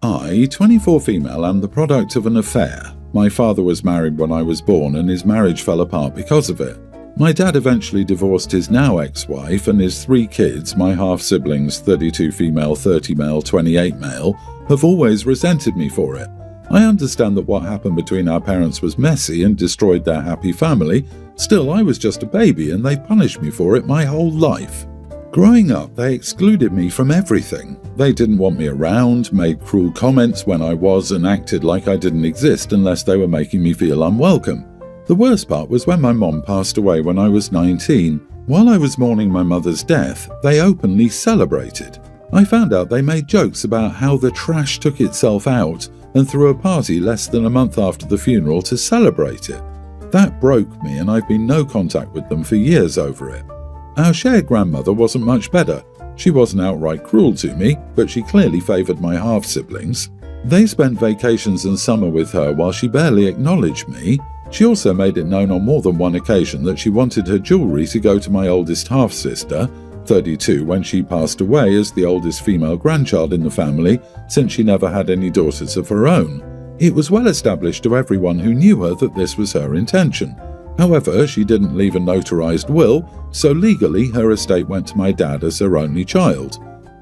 I, 24 female, am the product of an affair. My father was married when I was born and his marriage fell apart because of it. My dad eventually divorced his now ex-wife, and his 3 kids, my half-siblings, 32 female, 30 male, 28 male, have always resented me for it. I understand that what happened between our parents was messy and destroyed their happy family. Still, I was just a baby and they punished me for it my whole life. Growing up, they excluded me from everything. They didn't want me around, made cruel comments when I was, and acted like I didn't exist unless they were making me feel unwelcome. The worst part was when my mom passed away when I was 19. While I was mourning my mother's death, they openly celebrated. I found out they made jokes about how the trash took itself out and threw a party less than a month after the funeral to celebrate it. That broke me, and I've been no contact with them for years over it. Our shared grandmother wasn't much better. She wasn't outright cruel to me, but she clearly favoured my half-siblings. They spent vacations and summer with her while she barely acknowledged me. She also made it known on more than one occasion that she wanted her jewellery to go to my oldest half-sister, 32, when she passed away as the oldest female grandchild in the family, since she never had any daughters of her own. It was well established to everyone who knew her that this was her intention. However, she didn't leave a notarized will, so legally her estate went to my dad as her only child.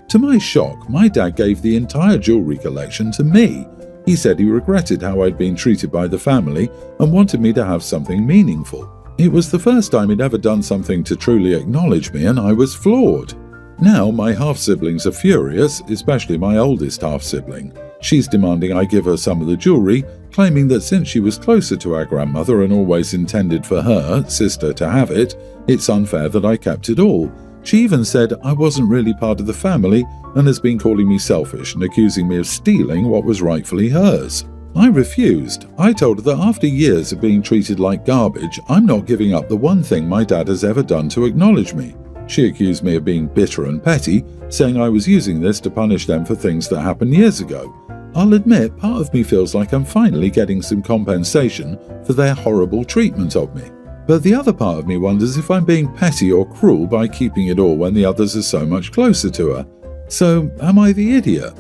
To my shock, my dad gave the entire jewellery collection to me. He said he regretted how I'd been treated by the family and wanted me to have something meaningful. It was the first time he'd ever done something to truly acknowledge me, and I was floored. Now my half-siblings are furious, especially my oldest half-sibling. She's demanding I give her some of the jewellery, claiming that since she was closer to our grandmother and always intended for her, sister, to have it, it's unfair that I kept it all. She even said I wasn't really part of the family and has been calling me selfish and accusing me of stealing what was rightfully hers. I refused. I told her that after years of being treated like garbage, I'm not giving up the one thing my dad has ever done to acknowledge me. She accused me of being bitter and petty, saying I was using this to punish them for things that happened years ago. I'll admit, part of me feels like I'm finally getting some compensation for their horrible treatment of me. But the other part of me wonders if I'm being petty or cruel by keeping it all when the others are so much closer to her. So, am I the idiot?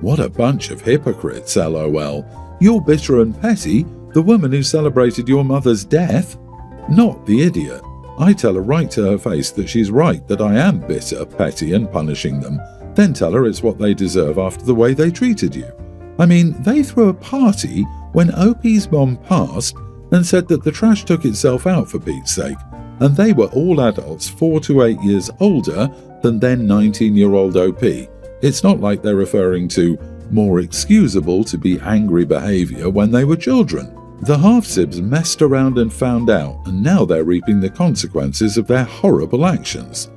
What a bunch of hypocrites, lol. You're bitter and petty, the woman who celebrated your mother's death? Not the idiot. I tell her right to her face that she's right, that I am bitter, petty and punishing them. Then tell her it's what they deserve after the way they treated you. I mean, they threw a party when OP's mom passed and said that the trash took itself out, for Pete's sake, and they were all adults 4 to 8 years older than then 19-year-old OP. It's not like they're referring to more excusable to be angry behaviour when they were children. The half-sibs messed around and found out, and now they're reaping the consequences of their horrible actions.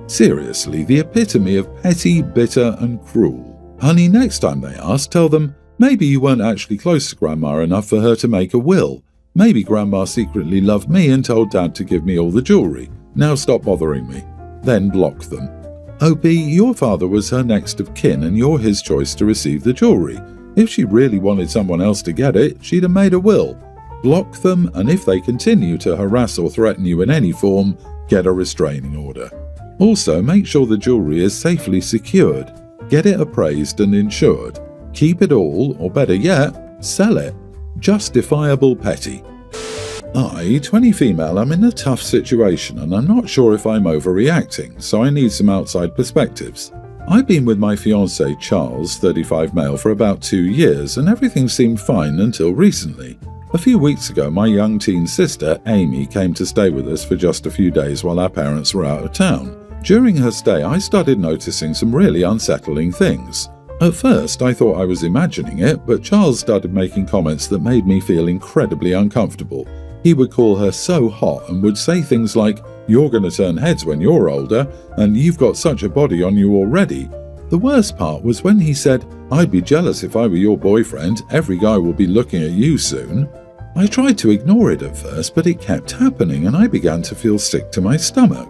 Seriously, the epitome of petty, bitter and cruel. Honey, next time they ask, tell them, maybe you weren't actually close to Grandma enough for her to make a will. Maybe Grandma secretly loved me and told Dad to give me all the jewellery. Now stop bothering me. Then block them. OP, your father was her next of kin and you're his choice to receive the jewellery. If she really wanted someone else to get it, she'd have made a will. Block them, and if they continue to harass or threaten you in any form, get a restraining order. Also, make sure the jewellery is safely secured. Get it appraised and insured. Keep it all, or better yet, sell it. Justifiable petty. I, 20 female, am in a tough situation and I'm not sure if I'm overreacting, so I need some outside perspectives. I've been with my fiancé Charles, 35 male, for about 2 years and everything seemed fine until recently. A few weeks ago, my young teen sister, Amy, came to stay with us for just a few days while our parents were out of town. During her stay, I started noticing some really unsettling things. At first, I thought I was imagining it, but Charles started making comments that made me feel incredibly uncomfortable. He would call her so hot and would say things like, "You're going to turn heads when you're older, and you've got such a body on you already." The worst part was when he said, "I'd be jealous if I were your boyfriend, every guy will be looking at you soon." I tried to ignore it at first, but it kept happening and I began to feel sick to my stomach.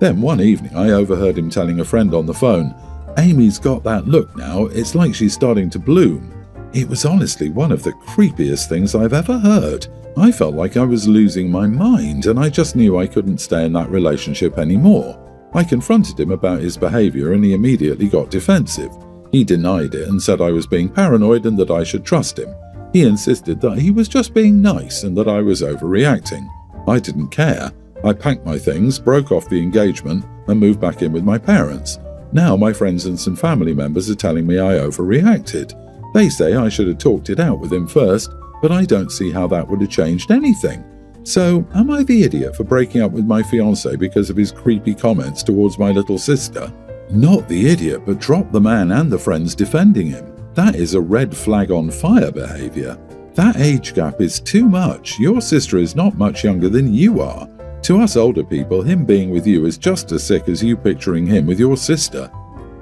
Then one evening I overheard him telling a friend on the phone, "Amy's got that look now, it's like she's starting to bloom." It was honestly one of the creepiest things I've ever heard. I felt like I was losing my mind and I just knew I couldn't stay in that relationship anymore. I confronted him about his behaviour and he immediately got defensive. He denied it and said I was being paranoid and that I should trust him. He insisted that he was just being nice and that I was overreacting. I didn't care. I packed my things, broke off the engagement, and moved back in with my parents. Now my friends and some family members are telling me I overreacted. They say I should have talked it out with him first, but I don't see how that would have changed anything. So, am I the idiot for breaking up with my fiancé because of his creepy comments towards my little sister? Not the idiot, but drop the man and the friends defending him. That is a red flag on fire behaviour. That age gap is too much. Your sister is not much younger than you are. To us older people, him being with you is just as sick as you picturing him with your sister.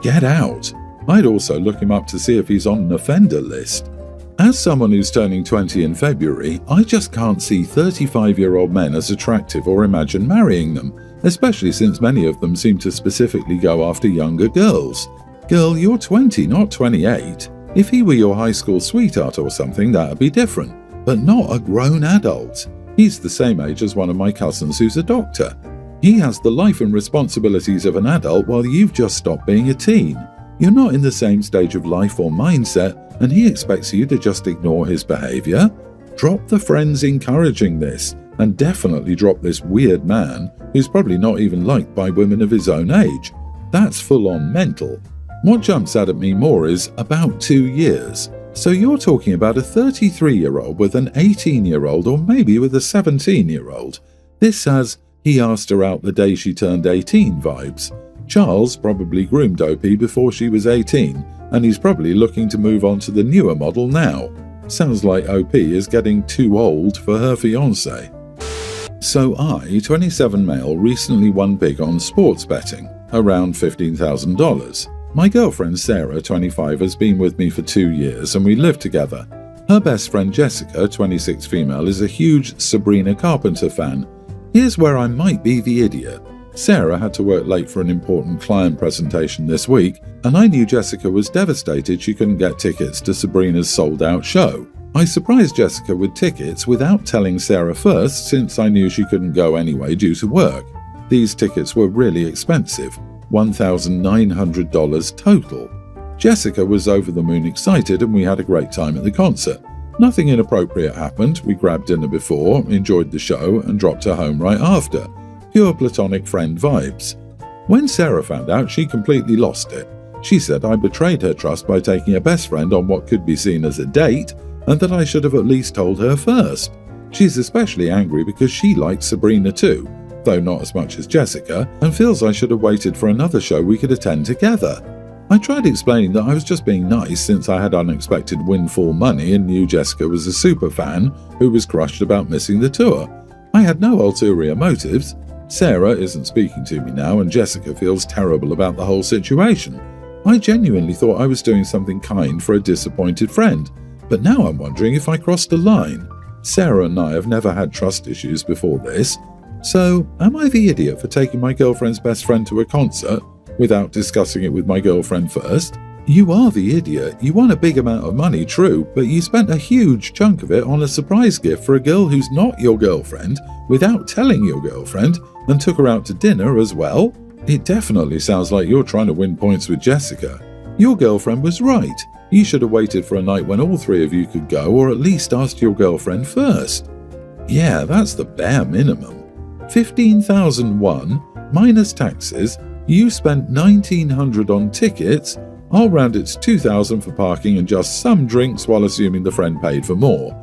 Get out. I'd also look him up to see if he's on an offender list. As someone who's turning 20 in February, I just can't see 35-year-old men as attractive or imagine marrying them, especially since many of them seem to specifically go after younger girls. Girl, you're 20, not 28. If he were your high school sweetheart or something, that'd be different, but not a grown adult. He's the same age as one of my cousins who's a doctor. He has the life and responsibilities of an adult while you've just stopped being a teen. You're not in the same stage of life or mindset, and he expects you to just ignore his behavior. Drop the friends encouraging this, and definitely drop this weird man who's probably not even liked by women of his own age. That's full-on mental. What jumps out at me more is about 2 years. So you're talking about a 33-year-old with an 18-year-old or maybe with a 17-year-old. This has "he asked her out the day she turned 18" vibes. Charles probably groomed OP before she was 18, and he's probably looking to move on to the newer model now. Sounds like OP is getting too old for her fiancé. So I, 27 male, recently won big on sports betting, around $15,000. My girlfriend Sarah, 25, has been with me for 2 years and we live together. Her best friend Jessica, 26 female, is a huge Sabrina Carpenter fan. Here's where I might be the idiot. Sarah had to work late for an important client presentation this week, and I knew Jessica was devastated she couldn't get tickets to Sabrina's sold-out show. I surprised Jessica with tickets without telling Sarah first, since I knew she couldn't go anyway due to work. These tickets were really expensive. $1,900 total. Jessica was over the moon excited and we had a great time at the concert. Nothing inappropriate happened. We grabbed dinner before, enjoyed the show, and dropped her home right after. Pure platonic friend vibes. When Sarah found out, she completely lost it. She said I betrayed her trust by taking her best friend on what could be seen as a date, and that I should have at least told her first. She's especially angry because she likes Sabrina too, though not as much as Jessica, and feels I should have waited for another show we could attend together. I tried explaining that I was just being nice since I had unexpected windfall money and knew Jessica was a super fan who was crushed about missing the tour. I had no ulterior motives. Sarah isn't speaking to me now and Jessica feels terrible about the whole situation. I genuinely thought I was doing something kind for a disappointed friend, but now I'm wondering if I crossed a line. Sarah and I have never had trust issues before this. So, am I the idiot for taking my girlfriend's best friend to a concert without discussing it with my girlfriend first? You are the idiot. You won a big amount of money, true, but you spent a huge chunk of it on a surprise gift for a girl who's not your girlfriend without telling your girlfriend and took her out to dinner as well? It definitely sounds like you're trying to win points with Jessica. Your girlfriend was right. You should have waited for a night when all three of you could go, or at least asked your girlfriend first. Yeah, that's the bare minimum. $15,001 minus taxes. You spent $1,900 on tickets. I'll round it to $2,000 for parking and just some drinks while assuming the friend paid for more.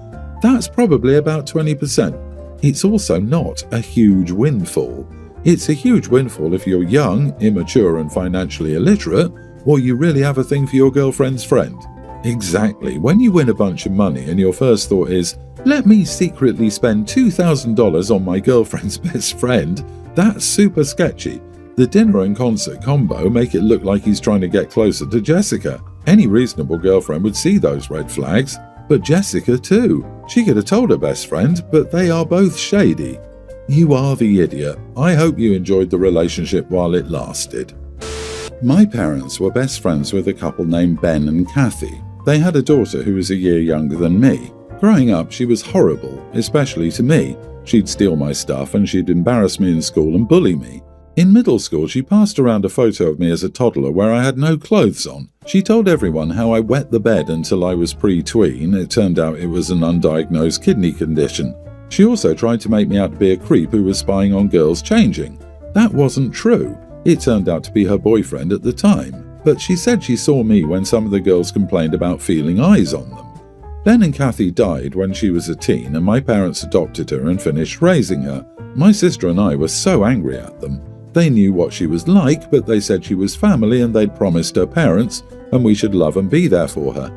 That's probably about 20%. It's also not a huge windfall. It's a huge windfall if you're young, immature and financially illiterate, or you really have a thing for your girlfriend's friend. Exactly. When you win a bunch of money and your first thought is, let me secretly spend $2,000 on my girlfriend's best friend, that's super sketchy. The dinner and concert combo make it look like he's trying to get closer to Jessica. Any reasonable girlfriend would see those red flags, but Jessica too. She could have told her best friend, but they are both shady. You are the idiot. I hope you enjoyed the relationship while it lasted. My parents were best friends with a couple named Ben and Kathy. They had a daughter who was a year younger than me. Growing up, she was horrible, especially to me. She'd steal my stuff and she'd embarrass me in school and bully me. In middle school, she passed around a photo of me as a toddler where I had no clothes on. She told everyone how I wet the bed until I was pre-tween. It turned out it was an undiagnosed kidney condition. She also tried to make me out to be a creep who was spying on girls changing. That wasn't true. It turned out to be her boyfriend at the time. But she said she saw me when some of the girls complained about feeling eyes on them. Ben and Kathy died when she was a teen, and my parents adopted her and finished raising her. My sister and I were so angry at them. They knew what she was like, but they said she was family and they'd promised her parents, and we should love and be there for her.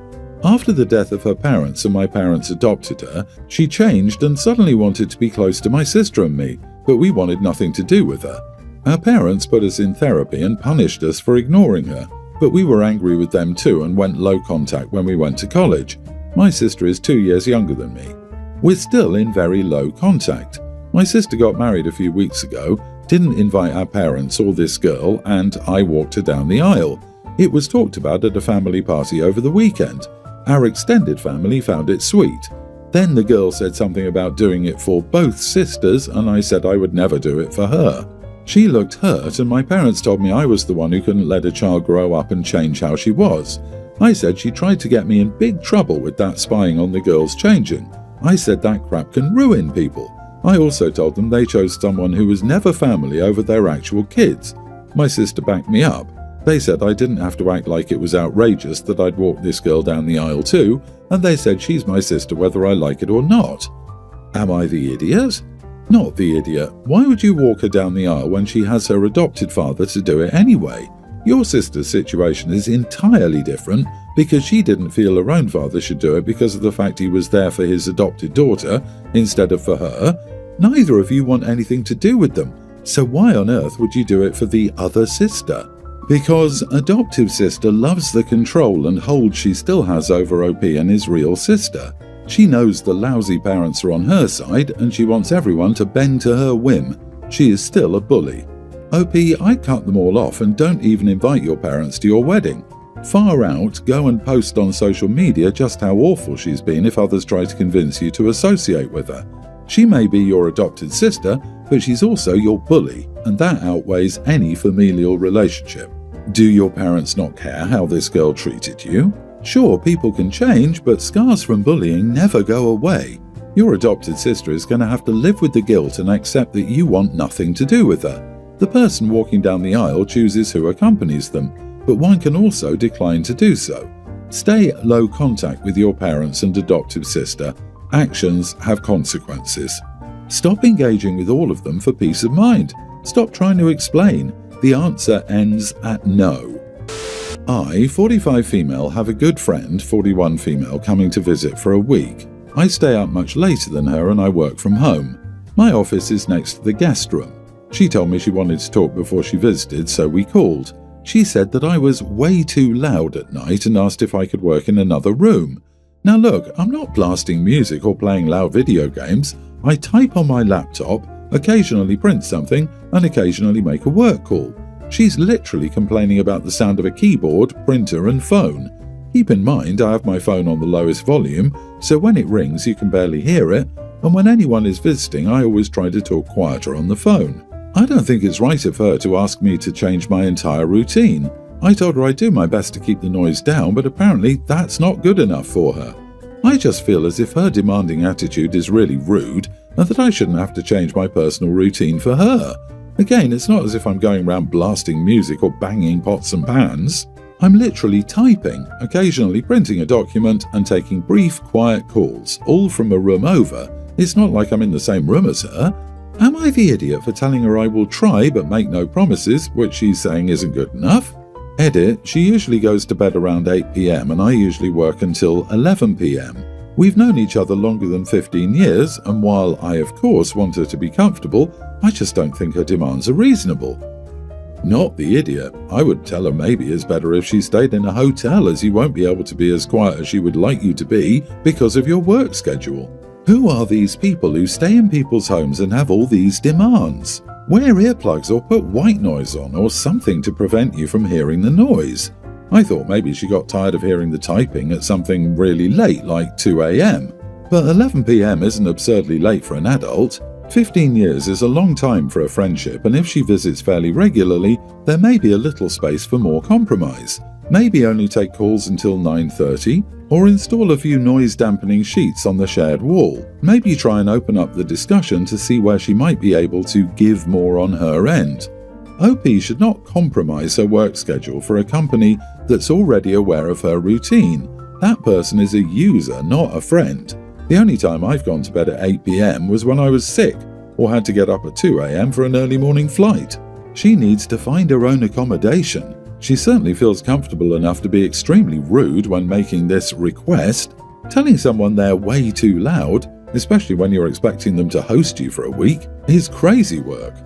After the death of her parents and my parents adopted her, she changed and suddenly wanted to be close to my sister and me, but we wanted nothing to do with her. Our parents put us in therapy and punished us for ignoring her, but we were angry with them too and went low contact when we went to college. My sister is 2 years younger than me. We're still in very low contact. My sister got married a few weeks ago, didn't invite our parents or this girl, and I walked her down the aisle. It was talked about at a family party over the weekend. Our extended family found it sweet. Then the girl said something about doing it for both sisters, and I said I would never do it for her. She looked hurt, and my parents told me I was the one who couldn't let a child grow up and change how she was. I said she tried to get me in big trouble with that spying on the girls changing. I said that crap can ruin people. I also told them they chose someone who was never family over their actual kids. My sister backed me up. They said I didn't have to act like it was outrageous that I'd walk this girl down the aisle too, and they said she's my sister whether I like it or not. Am I the idiot? Not the idiot. Why would you walk her down the aisle when she has her adopted father to do it anyway? Your sister's situation is entirely different because she didn't feel her own father should do it because of the fact he was there for his adopted daughter instead of for her. Neither of you want anything to do with them, so why on earth would you do it for the other sister? Because adoptive sister loves the control and hold she still has over OP and his real sister. She knows the lousy parents are on her side and she wants everyone to bend to her whim. She is still a bully. OP, I'd cut them all off and don't even invite your parents to your wedding. Far out, go and post on social media just how awful she's been if others try to convince you to associate with her. She may be your adopted sister, but she's also your bully, and that outweighs any familial relationship. Do your parents not care how this girl treated you? Sure, people can change, but scars from bullying never go away. Your adopted sister is going to have to live with the guilt and accept that you want nothing to do with her. The person walking down the aisle chooses who accompanies them, but one can also decline to do so. Stay low contact with your parents and adoptive sister. Actions have consequences. Stop engaging with all of them for peace of mind. Stop trying to explain. The answer ends at no. I, 45 female, have a good friend, 41 female, coming to visit for a week. I stay up much later than her and I work from home. My office is next to the guest room. She told me she wanted to talk before she visited, so we called. She said that I was way too loud at night and asked if I could work in another room. Now look, I'm not blasting music or playing loud video games. I type on my laptop, occasionally print something, and occasionally make a work call. She's literally complaining about the sound of a keyboard, printer, and phone. Keep in mind I have my phone on the lowest volume, so when it rings you can barely hear it, and when anyone is visiting I always try to talk quieter on the phone. I don't think it's right of her to ask me to change my entire routine. I told her I'd do my best to keep the noise down, but apparently that's not good enough for her. I just feel as if her demanding attitude is really rude and that I shouldn't have to change my personal routine for her. Again, it's not as if I'm going around blasting music or banging pots and pans. I'm literally typing, occasionally printing a document and taking brief, quiet calls, all from a room over. It's not like I'm in the same room as her. Am I the idiot for telling her I will try but make no promises, which she's saying isn't good enough? Edit, she usually goes to bed around 8 p.m. and I usually work until 11 p.m. We've known each other longer than 15 years, and while I of course want her to be comfortable, I just don't think her demands are reasonable. Not the idiot. I would tell her maybe it's better if she stayed in a hotel, as you won't be able to be as quiet as she would like you to be because of your work schedule. Who are these people who stay in people's homes and have all these demands? Wear earplugs or put white noise on or something to prevent you from hearing the noise. I thought maybe she got tired of hearing the typing at something really late like 2 a.m. But 11 p.m. isn't absurdly late for an adult. 15 years is a long time for a friendship, and if she visits fairly regularly, there may be a little space for more compromise. Maybe only take calls until 9:30, or install a few noise-dampening sheets on the shared wall. Maybe try and open up the discussion to see where she might be able to give more on her end. OP should not compromise her work schedule for a company that's already aware of her routine. That person is a user, not a friend. The only time I've gone to bed at 8 p.m. was when I was sick, or had to get up at 2 a.m. for an early morning flight. She needs to find her own accommodation. She certainly feels comfortable enough to be extremely rude when making this request. Telling someone they're way too loud, especially when you're expecting them to host you for a week, is crazy work.